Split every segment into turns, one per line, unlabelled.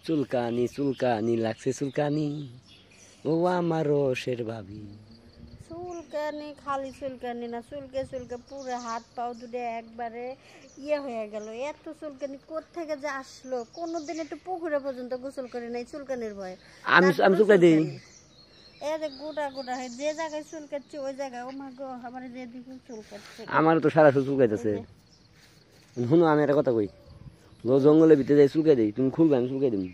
চুলকানি চুলকানি লাগছে চুলকানি ও আমার রসের ভাবি।
চুলকানি খালি চুলকানি না, চুলকে চুলকে পুরো হাত পাও দুটো একবারে ইয়ে হয়ে গেল। এত চুলকানি কোত্থেকে যে আসলো, কোনোদিন একটু পুকুরে পর্যন্ত গোসল করে নাই চুলকানির ভয়ে।
আমি চুলকাই দিই
গোটা গোটা হয় যে জায়গায় চুলকাচ্ছে ওই জায়গায়, ও মা গো আমার যেদিকে চুলকাচ্ছে।
আমার তো সারা চুলকাইতেছে। শুনো আমি একটা কথা কই, জঙ্গলের ভিতরে যাই চুলকাই দিই, তুমি খুলবে আমি চুলকাই দিই।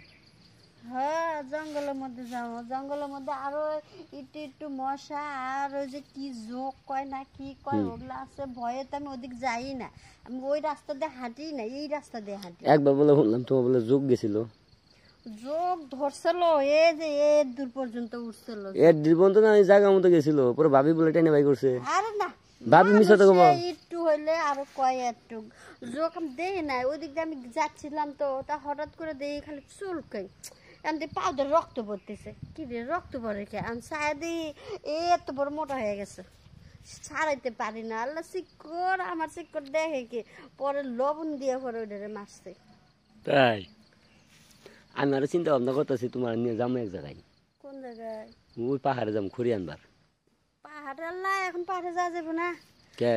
হ্যাঁ জঙ্গলের মধ্যে যাবো, জঙ্গলের মধ্যে আরো একটু একটু মশা আর ওই যে কি জোক কয় না কি কয় ওগুলো আছে, ভয়ে তো আমি ওদিক যাই না। আমি ওই রাস্তা দিয়ে হাঁটি না, এই রাস্তা দিয়ে হাঁটি।
একবার বলে শুনলাম তোমার বলে যোগ গেছিল,
যোগ ধরছিল এই যে এর দূর পর্যন্ত উঠছিল।
এর দূর পর্যন্ত না ওই জায়গা মতো গেছিল, পরে ভাবি বলে টেনে বাই করছে।
আরে না
ভাবি মিশা তো
একটু হইলে আরো কয় একটু যোগ আমি দেখি নাই, ওই দিক দিয়ে আমি যাচ্ছিলাম তো তা হঠাৎ করে দেখি খালি চুলকাই, আমি পাউডার রক্ত পড়তেছে। কি রে রক্ত পড়ে কে? আমি ছায়া দিই এত বড় মোটা হয়ে গেছে, ছাড়াইতে পারি না। আল্লাহ চিকর আমার চিকর দেখে কি পরে লবণ দিয়ে পরে ওইটারে মারছে।
তাই আমি আরো চিন্তা ভাবনা করতেছি তোমার নিয়ে যাবো এক জায়গায়।
কোন জায়গায়?
ওই পাহাড়ে যাবো খড়ি আনবার।
পাহাড়ে? আল্লাহ এখন পাহাড়ে যাওয়া যাবে না।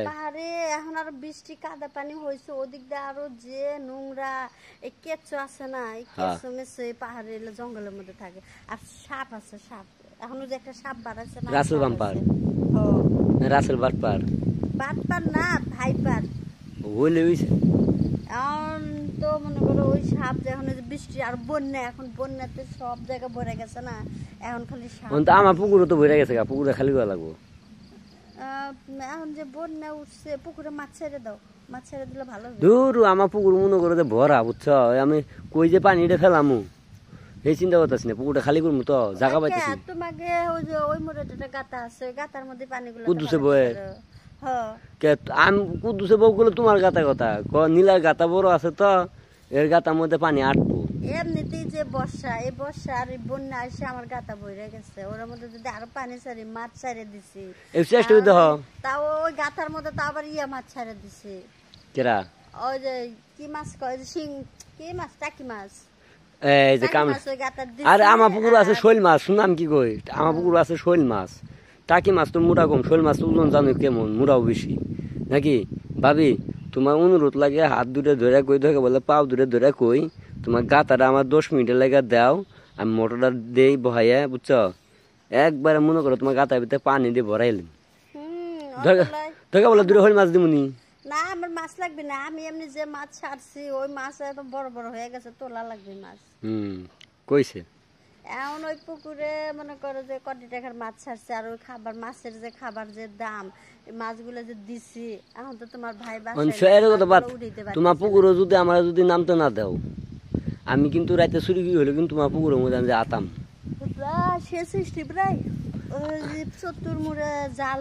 পাহাড়ে এখন আরো বৃষ্টি কাদা পানি হয়েছে, ওদিক দিয়ে আরো যে নোংরা। এই কেঁচো আছে না, এই কেঁচো মেচো পাহাড়ে জঙ্গলের মধ্যে থাকে। আর সাপ আছে, সাপ এখন যে একটা সাপ বাড়াচ্ছে না,
রাসেল বাম্পার, রাসেল বাটপার,
বাটপার না ভাইপার
হইলে হইছে।
এখন তো মনে করো ওই সাপ যখন বৃষ্টি আর বন্যা, এখন বন্যাতে সব জায়গা ভরে গেছে না, এখন খালি সাপ।
আমার পুকুরও তো ভরে গেছে, পুকুরে খালি করা লাগবো।
এখন যে বন্যা উঠছে পুকুরে মাছ ছেড়ে দাও, মাছ ছেড়ে দিলে ভালো হবে।
দূর আমার পুকুর মনে করে যে ভরা, বুঝছ? আমি কই যে পানিটা ফেলামু এই চিন্তা করতেছি না, পুকুরটা খালি করবো তো জায়গা পাইতেছি।
তোমাকে ওই যে ওই মোড়ে একটা গাতা আছে, গাতার মধ্যে পানিগুলো
কুদ্দুসে বয়ে আমি কুদ্দুসে বউ করলে তোমার গাতা কথা নীলার গাতা বড় আছে তো, এর গাতার মধ্যে পানি আটবো।
এমনিতেই যে বর্ষা, এই বর্ষা আর এই বন্যা এসে আমার গাতা বইরে গেছে, ওর মধ্যে যদি আরো পানি ছাড়ি মাছ ছাড়ে দিছি তাও ওই গাতার মধ্যে তো আবার ইয়া মাছ ছাড়ে দিছি।
কেরা?
ওই যে কি মাছ কয় শিং, কি মাছ? টাকি মাছ।
এই যে কাম। আরে আমার পুকুর আছে শৈল মাছ, শুনাম কি কই, আমার পুকুর আছে শৈল মাছ। টাকি মাছ তো মোটা কম, শৈল মাছ ওজন জানো কেমন, মোটাও বেশি নাকি? ভাবি তোমার অনুরোধ লাগে, হাত দুটো ধরে কই থাকে বলে পাও দুটো ধরে কই, তোমার গাতাটা আমার 10 মিনিটের লাগে দাও, আমি মোটরটা দেই বহাইয়া, বুঝছো? একবারে মনে করো তোমার গাতার ভিতরে পানি দিয়ে ভরাইলাম, ধরে বলে দুটো শৈল মাছ দিমুনি।
না আমার মাছ লাগবে না, আমি এমনি যে মাছ ছাড়ছি ওই মাছ এত বড় বড় হয়ে গেছে, তোলা লাগবে মাছ।
কইছে
এখন ওই পুকুরে মনে করো যে কোটি টাকার মাছ ছাড়ছে, আর ওই খাবার মাছের যে খাবার যে দাম, মাছগুলো যে দিছি, এখন তো তোমার ভাই
তোমার পুকুরে যদি আমার যদি নামতে না দাও, আমি কিন্তু রাতে চুরি হলে কিন্তু তোমার পুকুরের মধ্যে আমি আতাম।
প্রায় 60 প্রায় 70 মুড়ে জাল